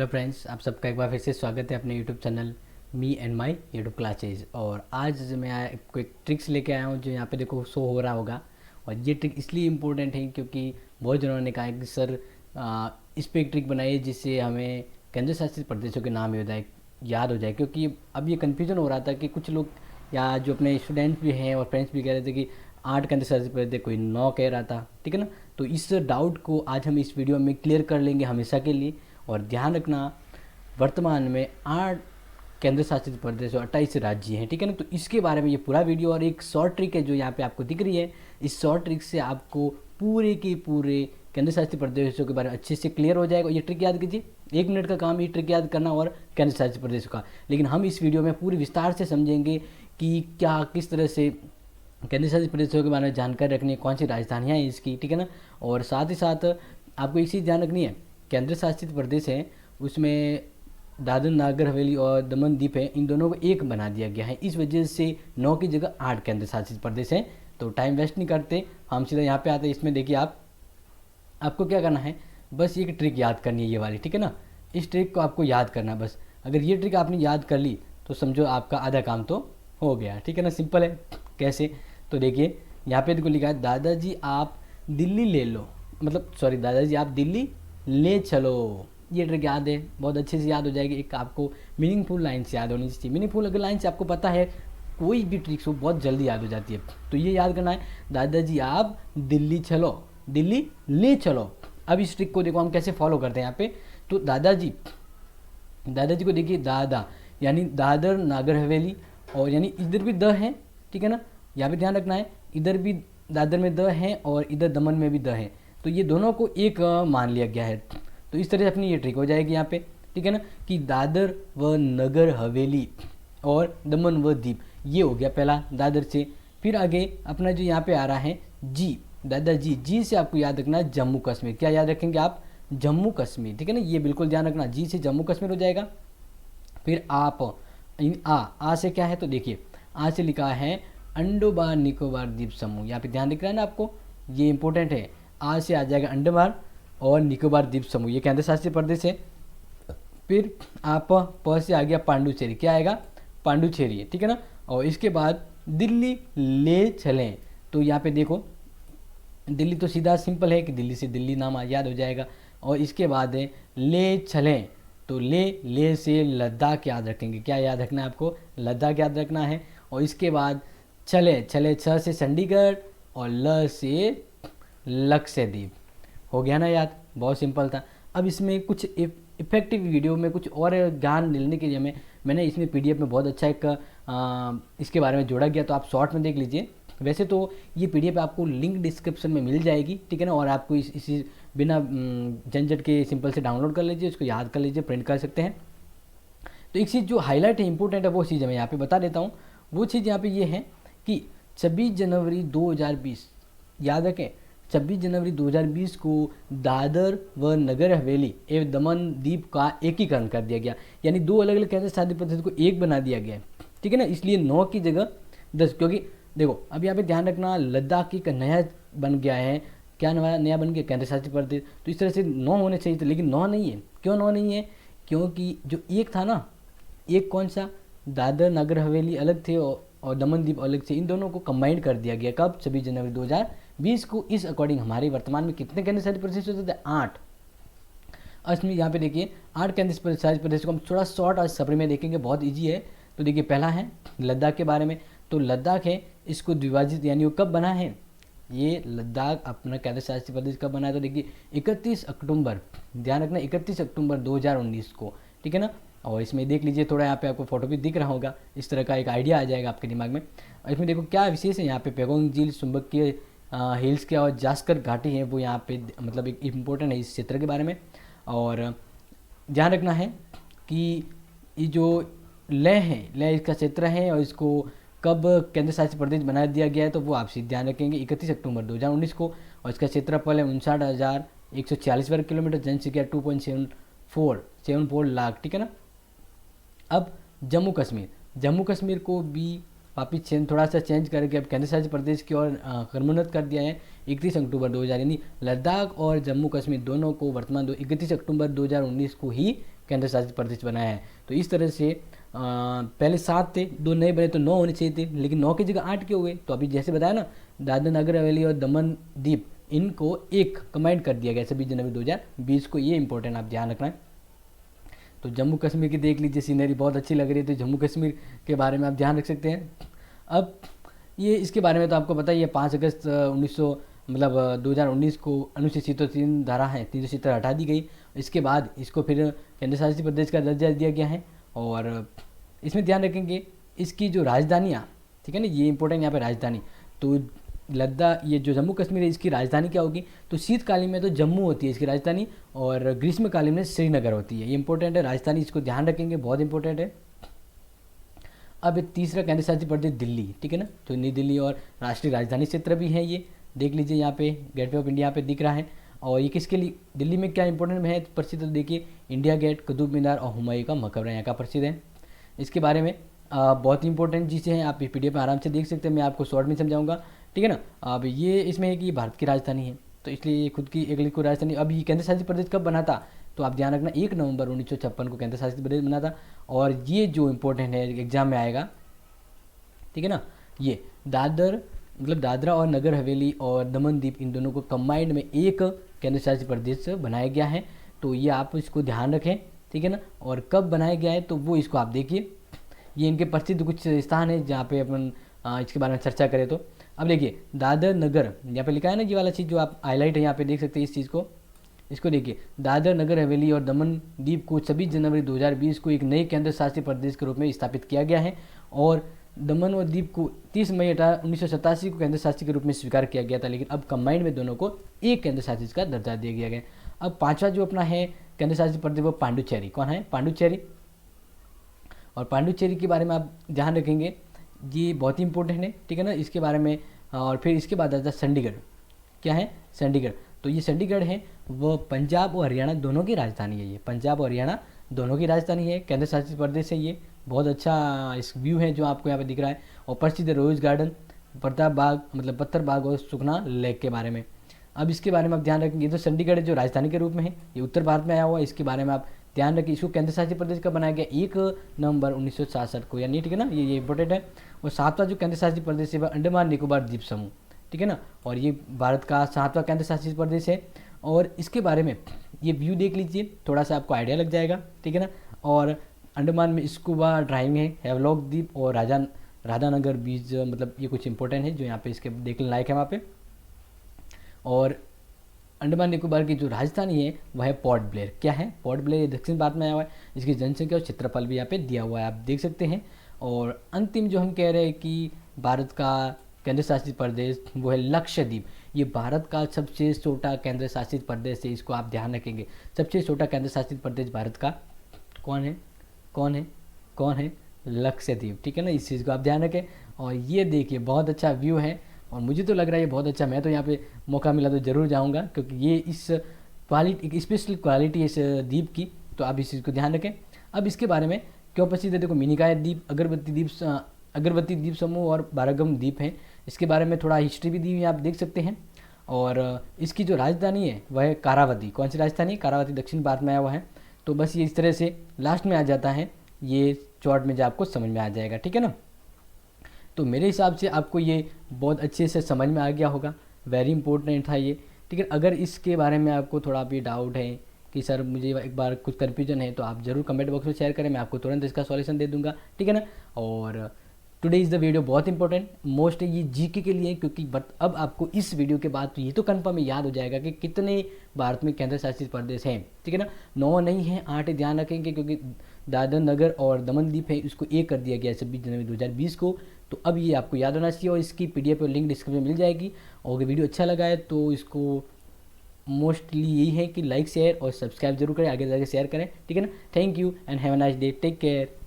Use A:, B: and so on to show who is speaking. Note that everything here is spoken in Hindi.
A: हेलो फ्रेंड्स, आप सबका एक बार फिर से स्वागत है अपने YouTube channel me and my YouTube classes. और आज मैं आपको एक ट्रिक्स लेके आया हूँ जो यहाँ पे देखो शो हो रहा होगा। और ये ट्रिक इसलिए इम्पोर्टेंट है क्योंकि बहुत जनों ने कहा है कि सर इस पे एक ट्रिक बनाइए जिससे हमें केंद्र शासित प्रदेशों के नाम याद हो जाए। क्योंकि अब ये कन्फ्यूजन हो रहा था कि कुछ लोग या जो अपने स्टूडेंट्स भी हैं और फ्रेंड्स भी कह रहे थे कि 8 केंद्र शासित प्रदेश, कोई 9 कह रहा था, ठीक है ना। तो इस डाउट को आज हम इस वीडियो में क्लियर कर लेंगे हमेशा के लिए। और ध्यान रखना, वर्तमान में 8 केंद्र शासित प्रदेश और 28 राज्य हैं, ठीक है ना। तो इसके बारे में ये पूरा वीडियो और एक शॉर्ट ट्रिक है जो यहाँ पे आपको दिख रही है। इस शॉर्ट ट्रिक से आपको पूरे के पूरे केंद्र शासित प्रदेशों के बारे में अच्छे से क्लियर हो जाएगा। ये ट्रिक याद कीजिए, 1 मिनट का काम ये ट्रिक याद करना और केंद्र शासित प्रदेशों का। लेकिन हम इस वीडियो में पूरी विस्तार से समझेंगे कि क्या किस तरह से केंद्र शासित प्रदेशों के बारे में जानकारी रखनी है, कौन सी राजधानियाँ हैं इसकी, ठीक है ना। और साथ ही साथ आपको एक चीज़ ध्यान रखनी है, केंद्र शासित प्रदेश हैं उसमें दादर नागर हवेली और दमन दीप है, इन दोनों को एक बना दिया गया है। इस वजह से 9 की जगह 8 केंद्र शासित प्रदेश हैं। तो टाइम वेस्ट नहीं करते, हम सीधा यहाँ पे आते हैं। इसमें देखिए आपको क्या करना है, बस ये ट्रिक याद करनी है ये वाली, ठीक है ना। इस ट्रिक को आपको याद करना है बस। अगर ये ट्रिक आपने याद कर ली तो समझो आपका आधा काम तो हो गया, ठीक है ना। सिंपल है। कैसे, तो देखिए यहाँ पे देखो लिखा है, दादाजी आप दिल्ली ले लो, मतलब सॉरी, दादाजी आप दिल्ली ले चलो। ये ट्रिक याद है, बहुत अच्छे से याद हो जाएगी। एक आपको मीनिंगफुल लाइन से याद होनी चाहिए। मीनिंगफुल अगर लाइन से आपको पता है, कोई भी ट्रिक्स हो बहुत जल्दी याद हो जाती है। तो ये याद करना है, दादाजी आप दिल्ली चलो, दिल्ली ले चलो। अब इस ट्रिक को देखो हम कैसे फॉलो करते हैं यहाँ पे। तो दादाजी को देखिए, दादा यानी दादर नागर हवेली, और यानी इधर भी द है, ठीक है ना। यहाँ पे ध्यान रखना है, इधर भी दादर में द है और इधर दमन में भी द है। तो ये दोनों को एक मान लिया गया है। तो इस तरह से अपनी ये ट्रिक हो जाएगी यहाँ पे, ठीक है ना, कि दादर व नगर हवेली और दमन व दीप, ये हो गया पहला दादर से। फिर आगे अपना जो यहाँ पे आ रहा है जी, दादाजी जी से आपको याद रखना है जम्मू कश्मीर। क्या याद रखेंगे आप, जम्मू कश्मीर, ठीक है ना। ये बिल्कुल ध्यान रखना, जी से जम्मू कश्मीर हो जाएगा। फिर आप इन आ से क्या है, तो देखिए आ से लिखा है अंडोबार निकोबार द्वीप समूह। यहाँ पे ध्यान दिख रहा है ना आपको, ये इंपॉर्टेंट है। आ से आ जाएगा अंडमान और निकोबार द्वीप समूह, ये केंद्र शासित प्रदेश है। फिर आप प से आ गया पांडुचेरी, क्या आएगा, पांडुचेरी, ठीक है ना। और इसके बाद दिल्ली ले चलें, तो यहाँ पे देखो दिल्ली तो सीधा सिंपल है कि दिल्ली से दिल्ली नाम याद हो जाएगा। और इसके बाद है ले चलें, तो ले से लद्दाख याद रखेंगे। क्या याद रखना है आपको, लद्दाख याद रखना है। और इसके बाद चले छ से चंडीगढ़ और ल से लक्षद्वीप, हो गया ना याद, बहुत सिंपल था। अब इसमें कुछ इफेक्टिव वीडियो में कुछ और ज्ञान मिलने के लिए मैंने इसमें पीडीएफ में बहुत अच्छा एक इसके बारे में जोड़ा गया, तो आप शॉर्ट में देख लीजिए। वैसे तो ये पीडीएफ आपको लिंक डिस्क्रिप्शन में मिल जाएगी, ठीक है ना। और आपको इसी बिना झंझट के सिंपल से डाउनलोड कर लीजिए, उसको याद कर लीजिए, प्रिंट कर सकते हैं। तो एक चीज़ जो हाईलाइट है, इंपॉर्टेंट है, वो चीज़ मैं यहाँ पे बता देता हूँ। वो चीज़ यहाँ पे ये है कि 26 जनवरी 2020, याद रखें 26 जनवरी 2020 को दादर व नगर हवेली एवं दमन द्वीप का एकीकरण कर दिया गया। यानी दो अलग अलग केंद्र शासित प्रदेश को एक बना दिया गया है, ठीक है ना। इसलिए 9 की जगह 10, क्योंकि देखो अब यहाँ पे ध्यान रखना, लद्दाख एक नया बन गया है। क्या नया बन गया, केंद्र शासित प्रदेश। तो इस तरह से 9 होने चाहिए थे, लेकिन 9 नहीं है। क्यों 9 नहीं है, क्योंकि जो एक था ना, एक कौन सा, दादर नगर हवेली अलग थे और दमन द्वीप अलग थे, इन दोनों को कंबाइंड कर दिया गया। कब, 26 जनवरी 2020 को। इस अकॉर्डिंग हमारे वर्तमान में कितने केंद्र शासित प्रदेश होते थे, 8। असली यहाँ पे देखिए 8 केंद्र शासित प्रदेश को हम थोड़ा शॉर्ट और सफर में देखेंगे, बहुत ईजी है। तो देखिए पहला है लद्दाख के बारे में। तो लद्दाख है, इसको द्विभाजित यानी वो कब बना है, ये लद्दाख अपना केंद्र शासित प्रदेश कब बना है, तो देखिए 31 अक्टूबर, ध्यान रखना 31 अक्टूबर 2019 को, ठीक है ना। और इसमें देख लीजिए थोड़ा, यहाँ पे आपको फोटो भी दिख रहा होगा, इस तरह का एक आइडिया आ जाएगा आपके दिमाग में। और इसमें देखो क्या विशेष है, यहाँ पे पेगोंग झील, चुंबकीय हिल्स के और जास्कर घाटी है, वो यहाँ पे मतलब एक इम्पोर्टेंट है इस क्षेत्र के बारे में। और ध्यान रखना है कि ये जो लेह है, लेह इसका क्षेत्र है और इसको कब केंद्र शासित प्रदेश बना दिया गया है, तो वो आप सीधे ध्यान रखेंगे 31 अक्टूबर 2019 को। और इसका क्षेत्रफल है 59,140 वर्ग किलोमीटर, जनसंख्या 2.74 लाख, ठीक है ना। अब जम्मू कश्मीर को भी वापिस थोड़ा सा चेंज करके अब केंद्र शासित प्रदेश की ओर क्रमोन्नत कर दिया है 31 अक्टूबर 2000, यानी लद्दाख और जम्मू कश्मीर दोनों को वर्तमान 31 अक्टूबर 2019 को ही केंद्र शासित प्रदेश बनाया है। तो इस तरह से पहले 7 थे, 2 नए बने तो 9 होने चाहिए थे, लेकिन 9 की जगह 8 क्यों हुए? तो अभी जैसे बताया ना, दादरा नगर हवेली और दमन दीप इनको एक कमांड कर दिया गया 26 जनवरी 2020 को। ये इंपॉर्टेंट आप ध्यान रखना है। तो जम्मू कश्मीर की देख लीजिए सीनरी, बहुत अच्छी लग रही है, तो जम्मू कश्मीर के बारे में आप ध्यान रख सकते हैं। अब ये इसके बारे में तो आपको पता ही है, 5 अगस्त 1900 मतलब 2019 को अनुच्छेद 303 धारा है 370 हटा दी गई। इसके बाद इसको फिर केंद्र शासित प्रदेश का दर्जा दिया गया है। और इसमें ध्यान रखेंगे इसकी जो राजधानियाँ, ठीक है ना, ये इंपॉर्टेंट यहाँ पे राजधानी, तो लद्दाख, ये जो जम्मू कश्मीर है इसकी राजधानी क्या होगी? तो शीतकालीन में तो जम्मू होती है इसकी राजधानी, और ग्रीष्मकालीन में श्रीनगर होती है। ये इंपॉर्टेंट है राजधानी, इसको ध्यान रखेंगे, बहुत इंपॉर्टेंट है। अब एक तीसरा केंद्र शासित प्रदेश दिल्ली, ठीक है ना, तो नई दिल्ली और राष्ट्रीय राजधानी क्षेत्र भी है। ये देख लीजिए यहाँ पे गेटवे ऑफ इंडिया पे दिख रहा है। और ये किसके लिए, दिल्ली में क्या इंपॉर्टेंट है प्रसिद्ध? देखिए इंडिया गेट, कुतुब मीनार और हुमायूं का मकबरा यहाँ का प्रसिद्ध है। इसके बारे में बहुत इंपॉर्टेंट चीज़ें हैं, आप PDF में आराम से देख सकते हैं, मैं आपको शॉर्ट में समझाऊंगा, ठीक है ना। अब ये इसमें है कि ये भारत की राजधानी है, तो इसलिए ये खुद की एक को राजधानी। अब ये केंद्र शासित प्रदेश कब बना था? तो आप ध्यान रखना 1 नवंबर 1956 को केंद्र शासित प्रदेश बना था। और ये जो इंपॉर्टेंट है एग्जाम में आएगा, ठीक है ना, ये दादरा और नगर हवेली और दमन दीप, इन दोनों को कंबाइंड में एक केंद्र शासित प्रदेश बनाया गया है। तो ये आप इसको ध्यान रखें, ठीक है ना। और कब बनाया गया है तो वो इसको आप देखिए, ये इनके प्रसिद्ध कुछ स्थान है जहाँ पे अपन इसके बारे में चर्चा करें। तो अब देखिए दादर नगर, यहाँ पे लिखा है ना ये वाला चीज़ जो आप हाईलाइट है यहाँ पे देख सकते हैं इस चीज़ को, इसको देखिए, दादर नगर हवेली और दमन दीप को 26 जनवरी 2020 को एक नए केंद्र शासित प्रदेश के रूप में स्थापित किया गया है। और दमन और दीप को 30 मई 1987 को केंद्र शासित के रूप में स्वीकार किया गया था, लेकिन अब कंबाइंड में दोनों को एक केंद्र शासित का दर्जा दिया गया है। अब पांचवा जो अपना है केंद्र शासित प्रदेश वो पांडुचेरी। कौन है? पांडुचेरी। और पांडुचेरी के बारे में आप ध्यान रखेंगे, ये बहुत ही इंपॉर्टेंट है, ठीक है ना, इसके बारे में। और फिर इसके बाद आता है चंडीगढ़। क्या है? चंडीगढ़। तो ये चंडीगढ़ है वो पंजाब और हरियाणा दोनों की राजधानी है। ये पंजाब और हरियाणा दोनों की राजधानी है, केंद्र शासित प्रदेश है ये। बहुत अच्छा इस व्यू है जो आपको यहाँ पे दिख रहा है। और प्रसिद्ध रोज गार्डन, प्रताप बाग मतलब पत्थर बाग और सुखना लेक के बारे में। अब इसके बारे में आप ध्यान रखेंगे, ये तो चंडीगढ़ है जो राजधानी के रूप में है, ये उत्तर भारत में आया हुआ है। इसके बारे में आप ध्यान रखिए, इसको केंद्र शासित प्रदेश का बनाया गया 1 नवंबर 1967 को, यानी ठीक है ना, ये इंपॉर्टेंट है। और 7वां जो केंद्र शासित प्रदेश है वह अंडमान निकोबार द्वीप समूह, ठीक है ना, और ये भारत का 7वां केंद्र शासित प्रदेश है। और इसके बारे में ये व्यू देख लीजिए, थोड़ा सा आपको आइडिया लग जाएगा, ठीक है ना। और अंडमान में स्कूबा ड्राइविंग है, हैवलॉक द्वीप और राधानगर बीच, मतलब ये कुछ इंपॉर्टेंट है जो यहाँ पे इसके देखने लायक है वहाँ पे। और अंडमान निकोबार की जो राजधानी है वह है पोर्ट ब्लेयर। क्या है? पोर्ट ब्लेयर, दक्षिण भारत में आया हुआ है। इसकी जनसंख्या और क्षेत्रफल भी यहाँ पे दिया हुआ है, आप देख सकते हैं। और अंतिम जो हम कह रहे हैं कि भारत का केंद्र शासित प्रदेश वो है लक्षद्वीप। ये भारत का सबसे छोटा केंद्र शासित प्रदेश है, इसको आप ध्यान रखेंगे। सबसे छोटा केंद्र शासित प्रदेश भारत का कौन है? कौन है? कौन है? लक्षद्वीप, ठीक है ना, इस चीज़ को आप ध्यान रखें। और ये देखिए बहुत अच्छा व्यू है, और मुझे तो लग रहा है ये बहुत अच्छा, मैं तो यहाँ पे मौका मिला तो ज़रूर जाऊँगा, क्योंकि ये इस क्वालिटी, एक स्पेशल क्वालिटी है इस द्वीप की, तो आप इस चीज़ को ध्यान रखें। अब इसके बारे में क्यों प्रसिद्ध है, देखो मिनिकाय द्वीप, अगरबत्ती द्वीप समूह और बारागम द्वीप हैं। इसके बारे में थोड़ा हिस्ट्री भी दी हुई है, आप देख सकते हैं। और इसकी जो राजधानी है वह है कारावती। कौन सी राजधानी? कारावती, दक्षिण भारत में आया हुआ है। तो बस ये इस तरह से लास्ट में आ जाता है, ये शॉर्ट में जो आपको समझ में आ जाएगा, ठीक है ना। तो मेरे हिसाब से आपको ये बहुत अच्छे से समझ में आ गया होगा, वेरी इंपॉर्टेंट था ये, ठीक है। अगर इसके बारे में आपको थोड़ा भी डाउट है कि सर मुझे एक बार कुछ कन्फ्यूजन है, तो आप ज़रूर कमेंट बॉक्स में शेयर करें, मैं आपको तुरंत इसका सॉल्यूशन दे दूंगा, ठीक है ना। और टुडे इज़ द वीडियो बहुत इंपॉर्टेंट, मोस्ट ये जीके के लिए, क्योंकि अब आपको इस वीडियो के बाद तो ये तो कंफर्म याद हो जाएगा कि कितने भारत में केंद्र शासित प्रदेश हैं, ठीक है ना। 9 नहीं है, 8 ध्यान रखेंगे, क्योंकि दादर नगर और दमन द्वीप है, इसको 1 कर दिया गया 26 जनवरी 2020 को। तो अब ये आपको याद होना चाहिए, और इसकी PDF और लिंक डिस्क्रिप्शन में मिल जाएगी। और अगर वीडियो अच्छा लगा है तो इसको मोस्टली यही है कि लाइक शेयर और सब्सक्राइब जरूर करें, आगे जाके शेयर करें, ठीक है ना। Thank you and have a nice day, take care.